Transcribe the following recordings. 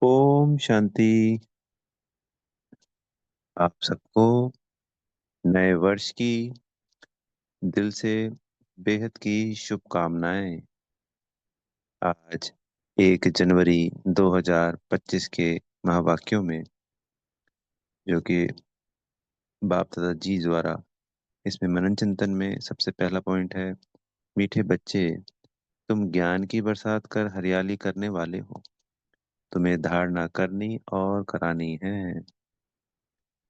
ओम शांति। आप सबको नए वर्ष की दिल से बेहद की शुभकामनाएं। आज 1 जनवरी 2025 के महावाक्यों में जो कि बाप दादा जी द्वारा इसमें मनन चिंतन में सबसे पहला पॉइंट है। मीठे बच्चे, तुम ज्ञान की बरसात कर हरियाली करने वाले हो। तुम्हें धारणा करनी और करानी है।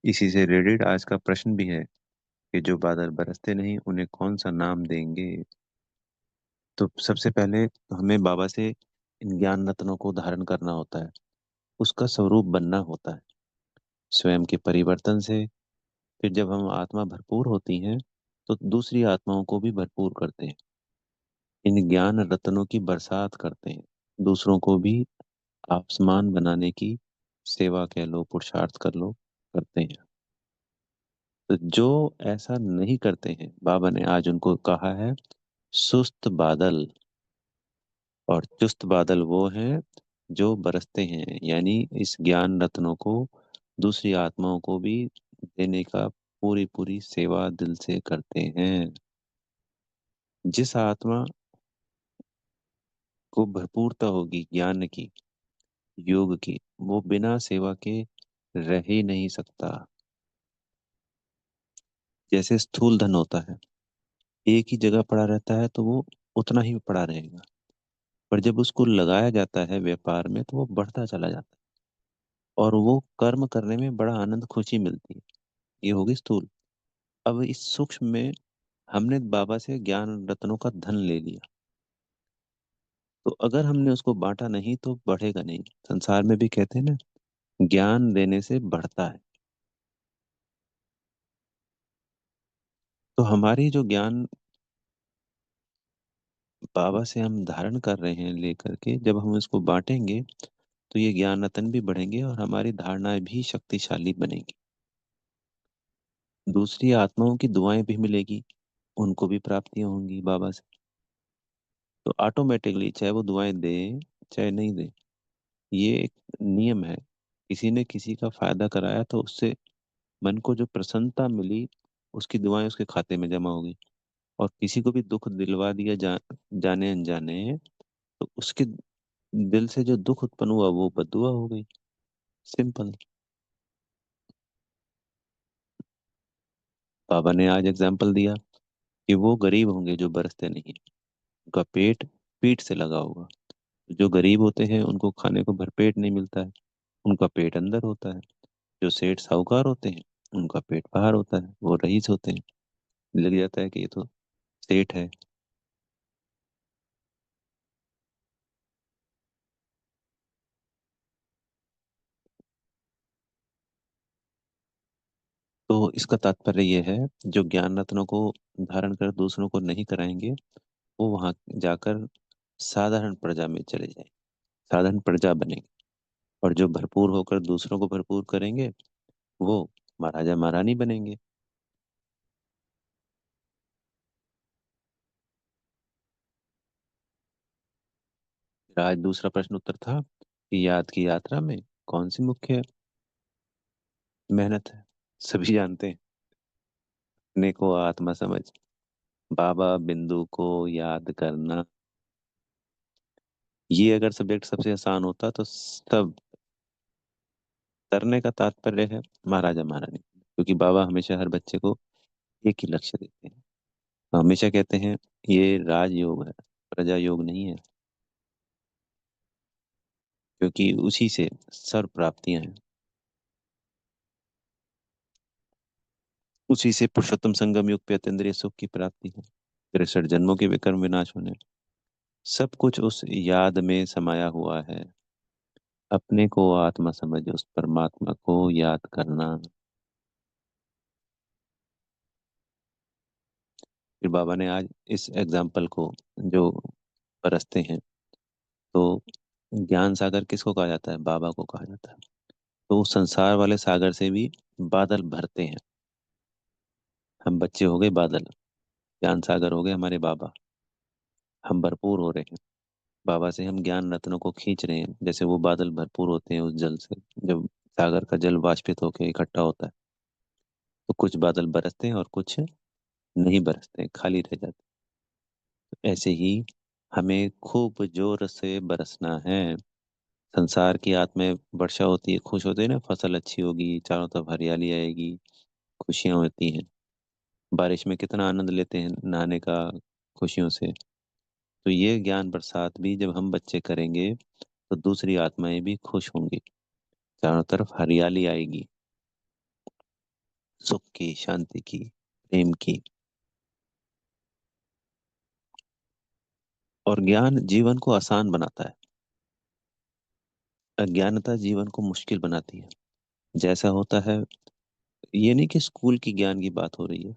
इसी से रिलेटेड आज का प्रश्न भी है कि जो बादल बरसते नहीं उन्हें कौन सा नाम देंगे। तो सबसे पहले हमें बाबा से इन ज्ञान रत्नों को धारण करना होता है, उसका स्वरूप बनना होता है स्वयं के परिवर्तन से। फिर जब हम आत्मा भरपूर होती हैं तो दूसरी आत्माओं को भी भरपूर करते हैं। इन ज्ञान रत्नों की बरसात करते हैं, दूसरों को भी आसमान बनाने की सेवा कह लो, पुरुषार्थ कर लो, करते हैं। तो जो ऐसा नहीं करते हैं, बाबा ने आज उनको कहा है सुस्त बादल। और चुस्त बादल वो हैं जो बरसते हैं, यानी इस ज्ञान रत्नों को दूसरी आत्माओं को भी देने का पूरी पूरी सेवा दिल से करते हैं। जिस आत्मा को भरपूरता होगी ज्ञान की, योग की, वो बिना सेवा के रह ही नहीं सकता। जैसे स्थूल धन होता है, एक ही जगह पड़ा रहता है तो वो उतना ही पड़ा रहेगा, पर जब उसको लगाया जाता है व्यापार में तो वो बढ़ता चला जाता है और वो कर्म करने में बड़ा आनंद खुशी मिलती है। ये होगी स्थूल। अब इस सूक्ष्म में हमने बाबा से ज्ञान रत्नों का धन ले लिया, तो अगर हमने उसको बांटा नहीं तो बढ़ेगा नहीं। संसार में भी कहते हैं ना, ज्ञान देने से बढ़ता है। तो हमारी जो ज्ञान बाबा से हम धारण कर रहे हैं लेकर के, जब हम इसको बांटेंगे तो ये ज्ञान रत्न भी बढ़ेंगे और हमारी धारणाएं भी शक्तिशाली बनेंगी। दूसरी आत्माओं की दुआएं भी मिलेगी, उनको भी प्राप्तियां होंगी बाबा से। तो ऑटोमेटिकली चाहे वो दुआएं दे चाहे नहीं दे, ये एक नियम है। किसी ने किसी का फायदा कराया तो उससे मन को जो प्रसन्नता मिली, उसकी दुआएं उसके खाते में जमा होगी। और किसी को भी दुख दिलवा दिया जाने अनजाने, तो उसके दिल से जो दुख उत्पन्न हुआ वो बद्दुआ हो गई। सिंपल। बाबा ने आज एग्जाम्पल दिया कि वो गरीब होंगे जो बरसते नहीं, उनका पेट पीठ से लगा होगा। जो गरीब होते हैं उनको खाने को भरपेट नहीं मिलता है, उनका पेट अंदर होता है। जो सेठ साहूकार होते हैं उनका पेट बाहर होता है, वो रईस होते हैं। लग जाता है कि ये तो सेठ है। तो इसका तात्पर्य ये है, जो ज्ञान रत्नों को धारण कर दूसरों को नहीं कराएंगे, वो वहां जाकर साधारण प्रजा में चले जाएंगे, साधारण प्रजा बनेंगे। और जो भरपूर होकर दूसरों को भरपूर करेंगे, वो महाराजा महारानी बनेंगे। फिर आज दूसरा प्रश्न उत्तर था कि याद की यात्रा में कौन सी मुख्य मेहनत है। सभी जानते हैं, अपने को आत्मा समझ, बाबा बिंदु को याद करना। ये अगर सब्जेक्ट सबसे आसान होता तो सब तरने का तात्पर्य है महाराजा महारानी, क्योंकि बाबा हमेशा हर बच्चे को एक ही लक्ष्य देते हैं। तो हमेशा कहते हैं ये राजयोग है, प्रजा योग नहीं है, क्योंकि उसी से सर्व प्राप्तियां हैं। उसी से पुरुषोत्तम संगम युग पे अतीन्द्रिय सुख की प्राप्ति है, 63 जन्मों के विकर्म विनाश होने, सब कुछ उस याद में समाया हुआ है। अपने को आत्मा समझ उस परमात्मा को याद करना। फिर बाबा ने आज इस एग्जाम्पल को, जो बरसते हैं, तो ज्ञान सागर किसको कहा जाता है? बाबा को कहा जाता है। तो उस संसार वाले सागर से भी बादल भरते हैं। हम बच्चे हो गए बादल, ज्ञान सागर हो गए हमारे बाबा। हम भरपूर हो रहे हैं। बाबा से हम ज्ञान रत्नों को खींच रहे हैं, जैसे वो बादल भरपूर होते हैं उस जल से। जब सागर का जल वाष्पित होकर इकट्ठा होता है, तो कुछ बादल बरसते हैं और कुछ नहीं बरसते हैं, खाली रह जाते हैं। ऐसे ही हमें खूब जोर से बरसना है। संसार की आत्माएं वर्षा होती है, खुश होते हैं ना, फसल अच्छी होगी, चारों तरफ हरियाली आएगी, खुशियां होती हैं। बारिश में कितना आनंद लेते हैं नहाने का, खुशियों से। तो ये ज्ञान बरसात भी जब हम बच्चे करेंगे, तो दूसरी आत्माएं भी खुश होंगी, चारों तरफ हरियाली आएगी, सुख की, शांति की, प्रेम की। और ज्ञान जीवन को आसान बनाता है, अज्ञानता जीवन को मुश्किल बनाती है। जैसा होता है, ये नहीं कि स्कूल की ज्ञान की बात हो रही है,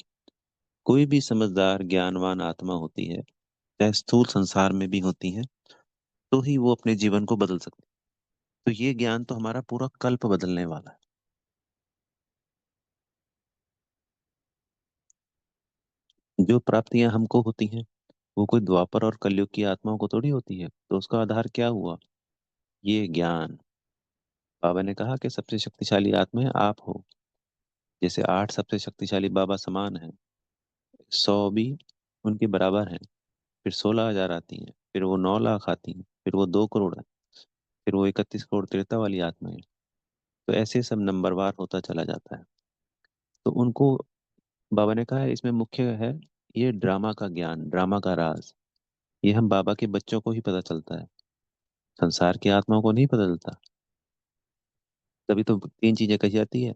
कोई भी समझदार ज्ञानवान आत्मा होती है, चाहे स्थूल संसार में भी होती है, तो ही वो अपने जीवन को बदल सकती है। तो ये ज्ञान तो हमारा पूरा कल्प बदलने वाला है। जो प्राप्तियां हमको होती हैं, वो कोई द्वापर और कलयुग की आत्माओं को थोड़ी होती है। तो उसका आधार क्या हुआ? ये ज्ञान। बाबा ने कहा कि सबसे शक्तिशाली आत्माएं आप हो। जैसे 8 सबसे शक्तिशाली बाबा समान हैं, 100 भी उनके बराबर हैं, फिर 16,000 आती हैं, फिर वो 9 लाख आती हैं, फिर वो 2 करोड़ है, फिर वो 31 करोड़ त्रेता वाली आत्माएं। तो ऐसे सब नंबरवार होता चला जाता है। तो उनको बाबा ने कहा है, इसमें मुख्य है ये ड्रामा का ज्ञान, ड्रामा का राज। ये हम बाबा के बच्चों को ही पता चलता है, संसार की आत्माओं को नहीं पता चलता। तभी तो 3 चीजें कही जाती है,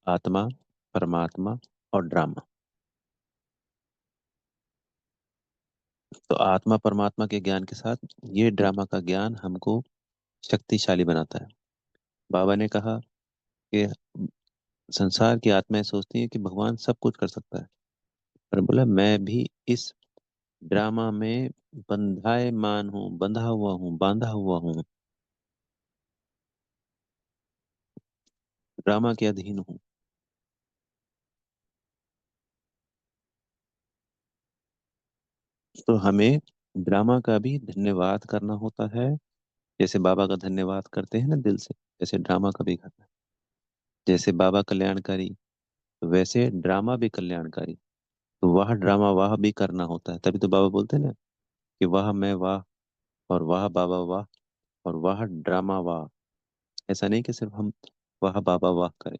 आत्मा, परमात्मा और ड्रामा। तो आत्मा परमात्मा के ज्ञान के साथ ये ड्रामा का ज्ञान हमको शक्तिशाली बनाता है। बाबा ने कहा कि संसार की आत्माएं सोचती हैं कि भगवान सब कुछ कर सकता है, पर बोला मैं भी इस ड्रामा में बंधायमान हूँ, बंधा हुआ हूँ, बांधा हुआ हूँ, ड्रामा के अधीन हूँ। तो हमें ड्रामा का भी धन्यवाद करना होता है। जैसे बाबा का धन्यवाद करते हैं ना दिल से, जैसे ड्रामा का भी करना है। जैसे बाबा कल्याणकारी, वैसे ड्रामा भी कल्याणकारी। तो वह ड्रामा वाह भी करना होता है। तभी तो बाबा बोलते हैं ना कि वाह मैं वाह, और वाह बाबा वाह, और वाह ड्रामा वाह। ऐसा नहीं कि सिर्फ हम वाह बाबा वाह करें,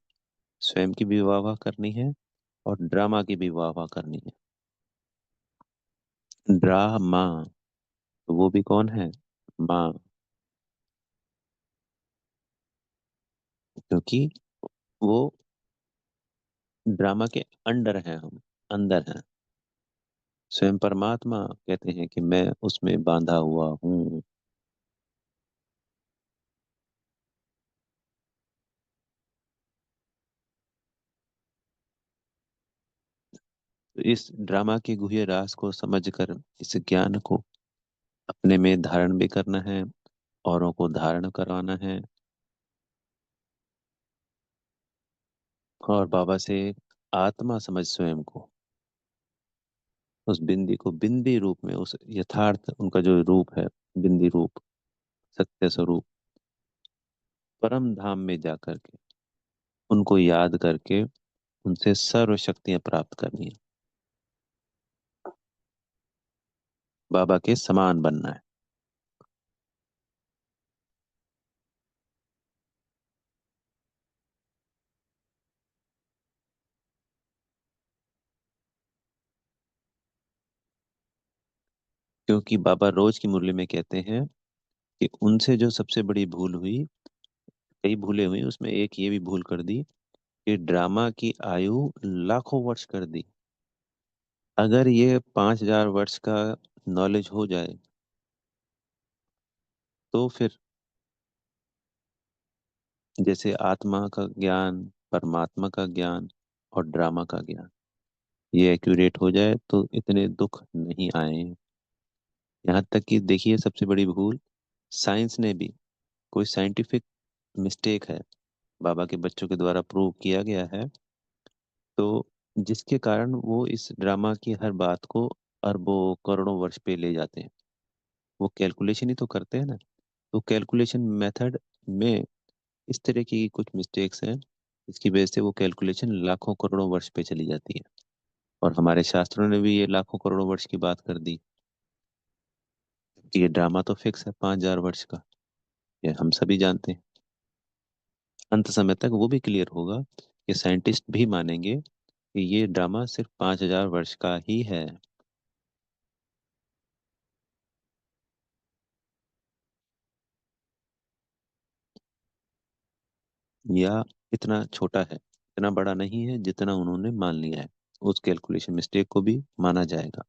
स्वयं की भी वाह वाह करनी है और ड्रामा की भी वाह वाह करनी है। ड्रामा, तो वो भी कौन है? माँ। क्योंकि वो ड्रामा के अंडर हैं, हम अंदर हैं। स्वयं परमात्मा कहते हैं कि मैं उसमें बांधा हुआ हूँ। तो इस ड्रामा के गुह्य राज को समझकर इस ज्ञान को अपने में धारण भी करना है, औरों को धारण करवाना है। और बाबा से आत्मा समझ स्वयं को, उस बिंदी को बिंदी रूप में, उस यथार्थ उनका जो रूप है, बिंदी रूप, सत्य स्वरूप, परम धाम में जाकर के उनको याद करके उनसे सर्व शक्तियां प्राप्त करनी है, बाबा के समान बनना है। क्योंकि बाबा रोज की मुरली में कहते हैं कि उनसे जो सबसे बड़ी भूल हुई, कई भूलें हुई, उसमें एक ये भी भूल कर दी कि ड्रामा की आयु लाखों वर्ष कर दी। अगर ये 5,000 वर्ष का नॉलेज हो जाए, तो फिर जैसे आत्मा का ज्ञान, परमात्मा का ज्ञान और ड्रामा का ज्ञान, ये एक्यूरेट हो जाए तो इतने दुख नहीं आए। यहाँ तक कि देखिए, सबसे बड़ी भूल साइंस ने भी, कोई साइंटिफिक मिस्टेक है, बाबा के बच्चों के द्वारा प्रूव किया गया है, तो जिसके कारण वो इस ड्रामा की हर बात को अरबों करोड़ों वर्ष पे ले जाते हैं। वो कैलकुलेशन ही तो करते हैं ना। तो कैलकुलेशन मेथड में इस तरह की कुछ मिस्टेक्स हैं, इसकी वजह से वो कैलकुलेशन लाखों करोड़ों वर्ष पे चली जाती है। और हमारे शास्त्रों ने भी ये लाखों करोड़ों वर्ष की बात कर दी कि ये ड्रामा तो फिक्स है 5,000 वर्ष का। ये हम सभी जानते हैं। अंत समय तक वो भी क्लियर होगा, ये साइंटिस्ट भी मानेंगे कि ये ड्रामा सिर्फ 5,000 वर्ष का ही है। या इतना छोटा है, इतना बड़ा नहीं है जितना उन्होंने मान लिया है। उस कैलकुलेशन मिस्टेक को भी माना जाएगा।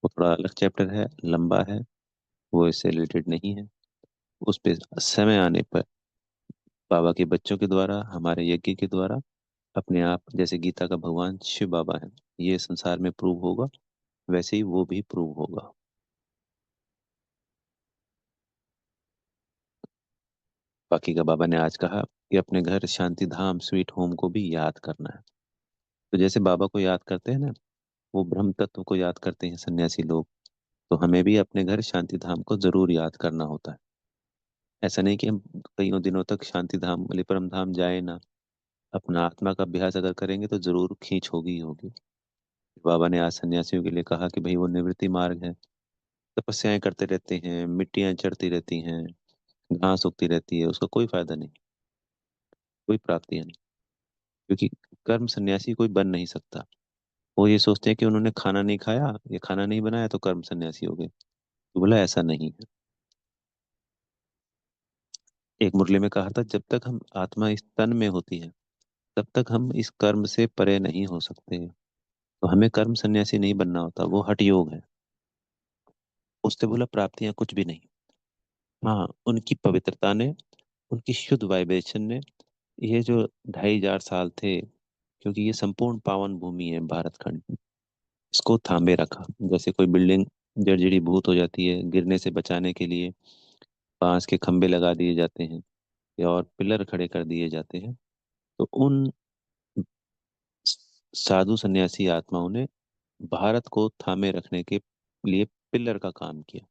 वो थोड़ा अलग चैप्टर है, लंबा है, वो इससे रिलेटेड नहीं है। उस पे समय आने पर बाबा के बच्चों के द्वारा, हमारे यज्ञ के द्वारा, अपने आप जैसे गीता का भगवान शिव बाबा है, ये संसार में प्रूव होगा, वैसे ही वो भी प्रूव होगा। बाकी का बाबा ने आज कहा कि अपने घर शांति धाम स्वीट होम को भी याद करना है। तो जैसे बाबा को याद करते हैं ना, वो ब्रह्म तत्व को याद करते हैं सन्यासी लोग, तो हमें भी अपने घर शांति धाम को जरूर याद करना होता है। ऐसा नहीं कि हम कईयों दिनों तक शांति धाम बलि परम धाम जाए ना। अपना आत्मा का अभ्यास अगर करेंगे तो जरूर खींच होगी ही होगी। बाबा ने आज सन्यासियों के लिए कहा कि भाई वो निवृत्ति मार्ग है। तपस्याएं करते रहते हैं, मिट्टियां चढ़ती रहती हैं, घास उगती रहती है, उसका कोई फायदा नहीं, कोई प्राप्ति नहीं। क्योंकि कर्म सन्यासी कोई बन नहीं सकता। वो ये सोचते हैं कि उन्होंने खाना नहीं खाया या खाना नहीं बनाया तो कर्म सन्यासी हो गए। तो बोला ऐसा नहीं है। एक मुरली में कहा था, जब तक हम आत्मा इस तन में होती है तब तक हम इस कर्म से परे नहीं हो सकते। तो हमें कर्म सन्यासी नहीं बनना होता, वो हठ योग है। उससे बोला प्राप्तियां कुछ भी नहीं। हाँ, उनकी पवित्रता ने, उनकी शुद्ध वाइब्रेशन ने, ये जो 2,500 साल थे, क्योंकि ये संपूर्ण पावन भूमि है भारत खंड, इसको थामे रखा। जैसे कोई बिल्डिंग जर्जरी भूत हो जाती है, गिरने से बचाने के लिए बांस के खंभे लगा दिए जाते हैं या और पिलर खड़े कर दिए जाते हैं। तो उन साधु सन्यासी आत्माओं ने भारत को थामे रखने के लिए पिलर का काम किया।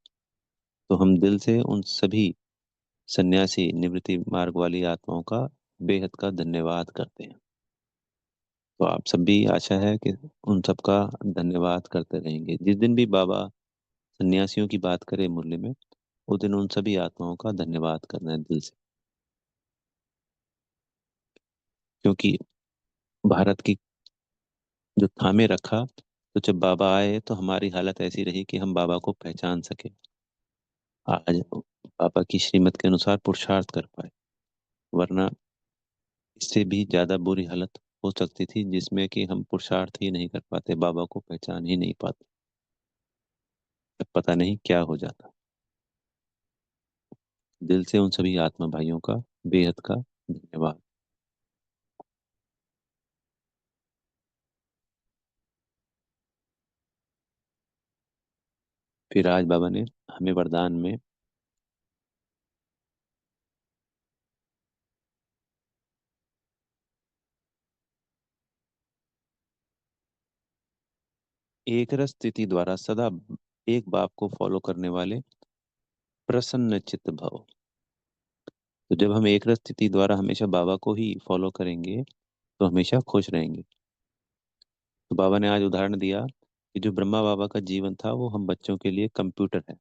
तो हम दिल से उन सभी सन्यासी निवृत्ति मार्ग वाली आत्माओं का बेहद का धन्यवाद करते हैं। तो आप सब भी, आशा है कि उन सब का धन्यवाद करते रहेंगे। जिस दिन भी बाबा सन्यासियों की बात करें मुरली में, उस दिन उन सभी आत्माओं का धन्यवाद करना है दिल से। क्योंकि भारत की जो थामे रखा, तो जब बाबा आए तो हमारी हालत ऐसी रही कि हम बाबा को पहचान सके। आज पापा की श्रीमत के अनुसार पुरुषार्थ कर पाए, वरना इससे भी ज्यादा बुरी हालत हो सकती थी, जिसमें कि हम पुरुषार्थ ही नहीं कर पाते, बाबा को पहचान ही नहीं पाते। तब पता नहीं क्या हो जाता। दिल से उन सभी आत्मा भाइयों का बेहद का धन्यवाद। फिर आज बाबा ने हमें वरदान में एक रस स्थिति द्वारा सदा एक बाप को फॉलो करने वाले प्रसन्न चित्त भव। तो जब हम एक रस स्थिति द्वारा हमेशा बाबा को ही फॉलो करेंगे तो हमेशा खुश रहेंगे। तो बाबा ने आज उदाहरण दिया कि जो ब्रह्मा बाबा का जीवन था वो हम बच्चों के लिए कंप्यूटर है।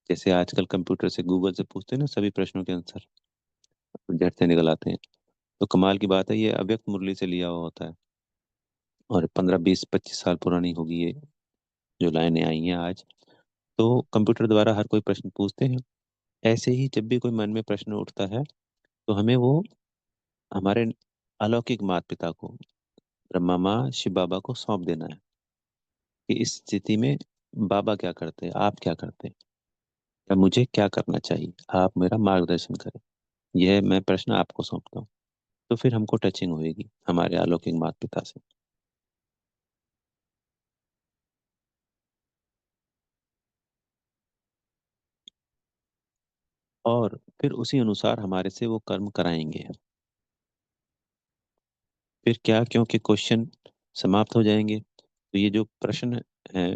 जैसे आजकल कंप्यूटर से गूगल से पूछते हैं ना सभी प्रश्नों के आंसर, झट से निकल आते हैं। तो कमाल की बात है, ये अव्यक्त मुरली से लिया हुआ होता है। और 15, 20, 25 साल पुरानी होगी ये जो लाइनें आई हैं आज। तो कंप्यूटर द्वारा हर कोई प्रश्न पूछते हैं। ऐसे ही जब भी कोई मन में प्रश्न उठता है तो हमें वो हमारे अलौकिक माता पिता को, ब्रह्मा माँ शिव बाबा को सौंप देना है कि इस स्थिति में बाबा क्या करते हैं, आप क्या करते हैं, या मुझे क्या करना चाहिए, आप मेरा मार्गदर्शन करें। यह मैं प्रश्न आपको सौंपता हूँ। तो फिर हमको टचिंग होएगी हमारे अलौकिक माता पिता से। और फिर उसी अनुसार हमारे से वो कर्म कराएंगे। फिर क्या, क्योंकि क्वेश्चन समाप्त हो जाएंगे, तो ये जो प्रश्न है,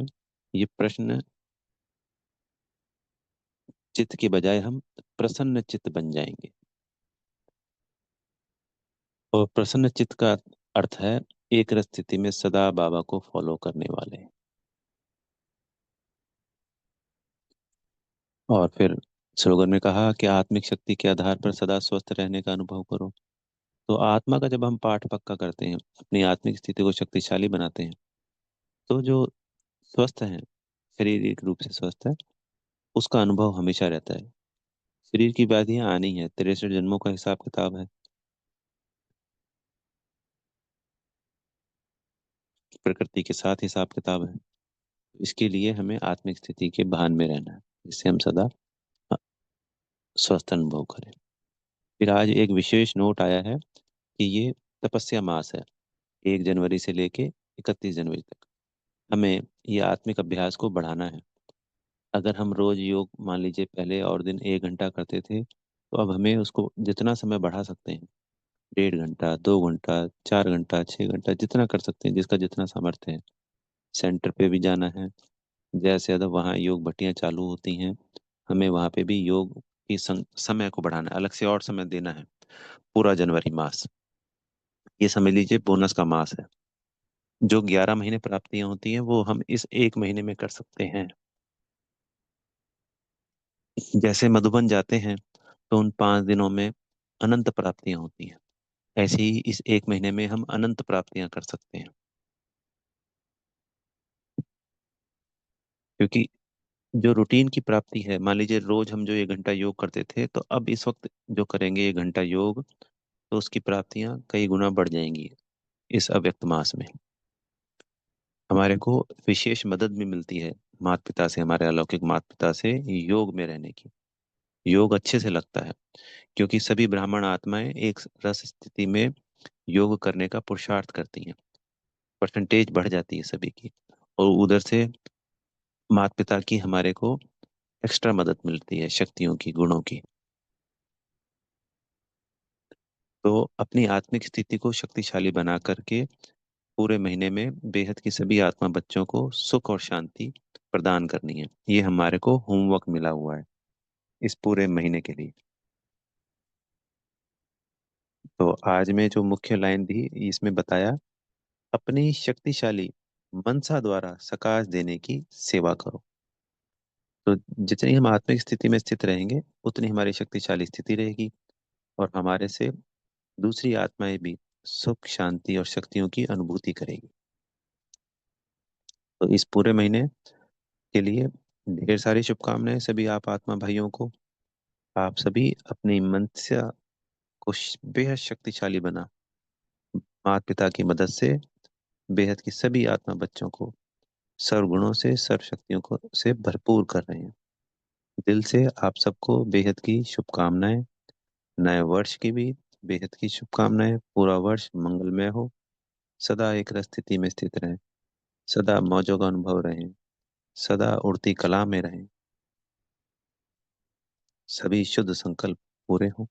ये प्रश्न चित्त की बजाय हम प्रसन्न चित्त बन जाएंगे। और प्रसन्न चित्त का अर्थ है एक रस स्थिति में सदा बाबा को फॉलो करने वाले। और फिर स्लोगन में कहा कि आत्मिक शक्ति के आधार पर सदा स्वस्थ रहने का अनुभव करो। तो आत्मा का जब हम पाठ पक्का करते हैं, अपनी आत्मिक स्थिति को शक्तिशाली बनाते हैं, तो जो स्वस्थ है, शारीरिक रूप से स्वस्थ है, उसका अनुभव हमेशा रहता है। शरीर की व्याधियां आनी है, 63 जन्मों का हिसाब किताब है, प्रकृति के साथ हिसाब किताब है। इसके लिए हमें आत्मिक स्थिति के भान में रहना है, जिससे हम सदा स्वस्थ अनुभव करें। फिर आज एक विशेष नोट आया है कि ये तपस्या मास है, 1 जनवरी से लेके 31 जनवरी तक हमें ये आत्मिक अभ्यास को बढ़ाना है। अगर हम रोज योग मान लीजिए पहले और दिन 1 घंटा करते थे, तो अब हमें उसको जितना समय बढ़ा सकते हैं, 1.5 घंटा, 2 घंटा, 4 घंटा, 6 घंटा, जितना कर सकते हैं, जिसका जितना सामर्थ्य है। सेंटर पे भी जाना है, ज्यादा से ज्यादा वहाँ योग भट्टियां चालू होती हैं, हमें वहाँ पे भी योग की समय को बढ़ाना है, अलग से और समय देना है। पूरा जनवरी मास ये समझ लीजिए बोनस का मास है। जो 11 महीने प्राप्तियां होती हैं वो हम इस 1 महीने में कर सकते हैं। जैसे मधुबन जाते हैं तो उन 5 दिनों में अनंत प्राप्तियां होती हैं, ऐसे ही इस 1 महीने में हम अनंत प्राप्तियां कर सकते हैं। क्योंकि जो रूटीन की प्राप्ति है, मान लीजिए रोज हम जो 1 घंटा योग करते थे, तो अब इस वक्त जो करेंगे 1 घंटा योग, तो उसकी प्राप्तियां कई गुना बढ़ जाएंगी। इस अव्यक्त मास में हमारे को विशेष मदद भी मिलती है माता पिता से, हमारे अलौकिक माता पिता से, योग में रहने की। योग अच्छे से लगता है, क्योंकि सभी ब्राह्मण आत्माएं एक रस स्थिति में योग करने का पुरुषार्थ करती हैं, परसेंटेज बढ़ जाती है सभी की। और उधर से माता पिता की हमारे को एक्स्ट्रा मदद मिलती है, शक्तियों की, गुणों की। तो अपनी आत्मिक स्थिति को शक्तिशाली बना करके पूरे महीने में बेहद की सभी आत्मा बच्चों को सुख और शांति प्रदान करनी है। ये हमारे को होमवर्क मिला हुआ है इस पूरे महीने के लिए। तो आज में जो मुख्य लाइन दी इसमें बताया, अपनी शक्तिशाली मनसा द्वारा सकाश देने की सेवा करो। तो जितनी हम आत्मिक स्थिति में स्थित रहेंगे, उतनी हमारी शक्तिशाली स्थिति रहेगी, और हमारे से दूसरी आत्माएं भी सुख, शांति और शक्तियों की अनुभूति करेगी। तो इस पूरे महीने के लिए ढेर सारी शुभकामनाएं सभी आप आत्मा भाइयों को। आप सभी अपनी मनसा को बेहद शक्तिशाली बना माता पिता की मदद से बेहद की सभी आत्मा बच्चों को सर्व गुणों से, सर्व शक्तियों को से भरपूर कर रहे हैं। दिल से आप सबको बेहद की शुभकामनाएं। नए वर्ष की भी बेहद की शुभकामनाएं। पूरा वर्ष मंगलमय हो, सदा एक रस स्थिति में स्थित रहें, सदा मौजों का अनुभव रहें, सदा उड़ती कला में रहें, सभी शुद्ध संकल्प पूरे हों।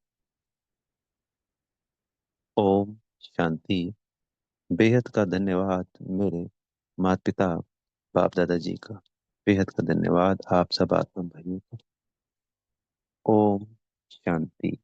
ओम शांति। बेहद का धन्यवाद मेरे माता पिता, बाप दादाजी का। बेहद का धन्यवाद आप सब आत्मा भाइयों का। ओम शांति।